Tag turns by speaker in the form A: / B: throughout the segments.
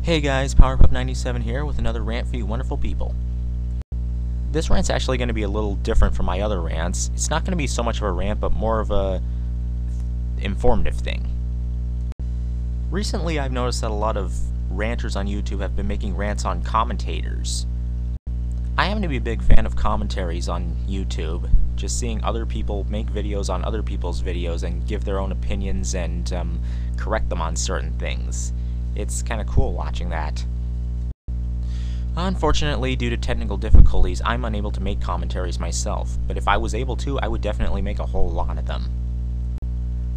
A: Hey guys, PP97 here with another rant for you wonderful people. This rant's actually going to be a little different from my other rants. It's not going to be so much of a rant, but more of a informative thing. Recently I've noticed that a lot of ranters on YouTube have been making rants on commentators. I happen to be a big fan of commentaries on YouTube, just seeing other people make videos on other people's videos and give their own opinions and correct them on certain things. It's kind of cool watching that. Unfortunately, due to technical difficulties, I'm unable to make commentaries myself, but if I was able to, I would definitely make a whole lot of them.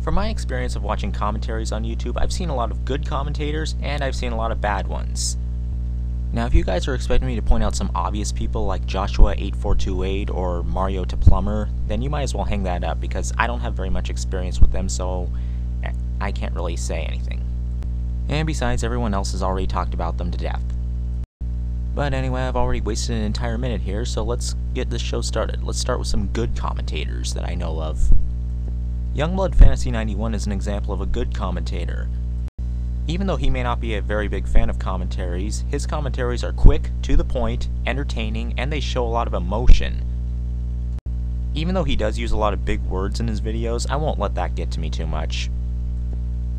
A: From my experience of watching commentaries on YouTube, I've seen a lot of good commentators, and I've seen a lot of bad ones. Now, if you guys are expecting me to point out some obvious people like Joshua8428 or Mario to Plumber, then you might as well hang that up, because I don't have very much experience with them, so I can't really say anything. And besides, everyone else has already talked about them to death. But anyway, I've already wasted an entire minute here, so let's get this show started. Let's start with some good commentators that I know of. Youngblood Fantasy91 is an example of a good commentator. Even though he may not be a very big fan of commentaries, his commentaries are quick, to the point, entertaining, and they show a lot of emotion. Even though he does use a lot of big words in his videos, I won't let that get to me too much.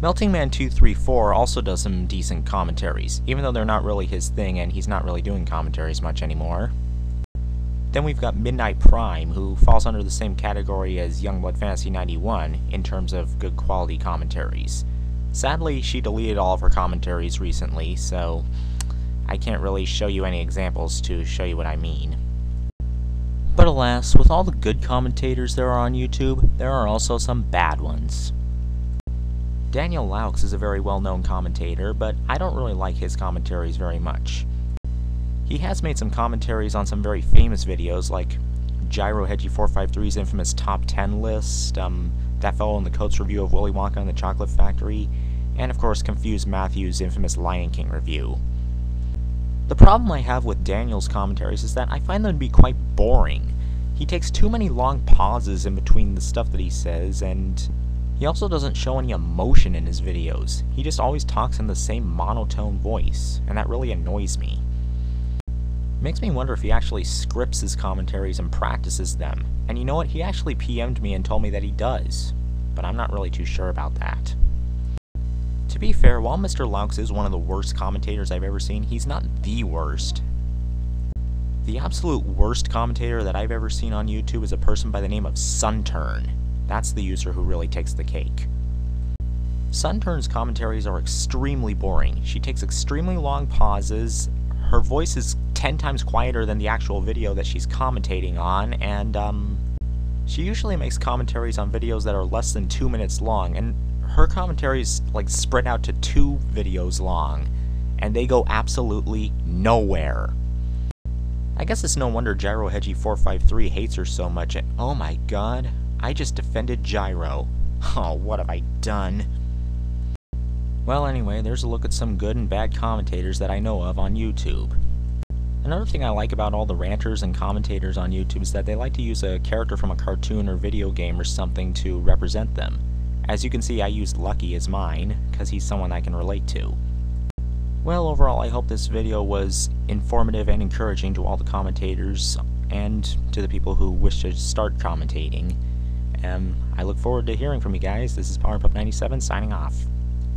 A: Meltingman234 also does some decent commentaries, even though they're not really his thing and he's not really doing commentaries much anymore. Then we've got Midnight Prime, who falls under the same category as Youngblood Fantasy91 in terms of good quality commentaries. Sadly, she deleted all of her commentaries recently, so I can't really show you any examples to show you what I mean. But alas, with all the good commentators there are on YouTube, there are also some bad ones. Daniel Laux is a very well-known commentator, but I don't really like his commentaries very much. He has made some commentaries on some very famous videos, like GyroHedgy453's infamous Top 10 list, that fellow in the Coates review of Willy Wonka and the Chocolate Factory, and of course Confused Matthew's infamous Lion King review. The problem I have with Daniel's commentaries is that I find them to be quite boring. He takes too many long pauses in between the stuff that he says, and he also doesn't show any emotion in his videos. He just always talks in the same monotone voice, and that really annoys me. It makes me wonder if he actually scripts his commentaries and practices them. And you know what? He actually PM'd me and told me that he does, but I'm not really too sure about that. To be fair, while Mr. Laux is one of the worst commentators I've ever seen, he's not the worst. The absolute worst commentator that I've ever seen on YouTube is a person by the name of Sunturn. That's the user who really takes the cake. Sunturn's commentaries are extremely boring. She takes extremely long pauses, her voice is 10 times quieter than the actual video that she's commentating on, and she usually makes commentaries on videos that are less than 2 minutes long, and her commentaries like spread out to 2 videos long, and they go absolutely nowhere. I guess it's no wonder GyroHedgy453 hates her so much, and oh my god, I just defended Gyro. Oh, what have I done? Well, anyway, there's a look at some good and bad commentators that I know of on YouTube. Another thing I like about all the ranters and commentators on YouTube is that they like to use a character from a cartoon or video game or something to represent them. As you can see, I used Lucky as mine, because he's someone I can relate to. Well, overall, I hope this video was informative and encouraging to all the commentators, and to the people who wish to start commentating. I look forward to hearing from you guys. This is PP97 signing off.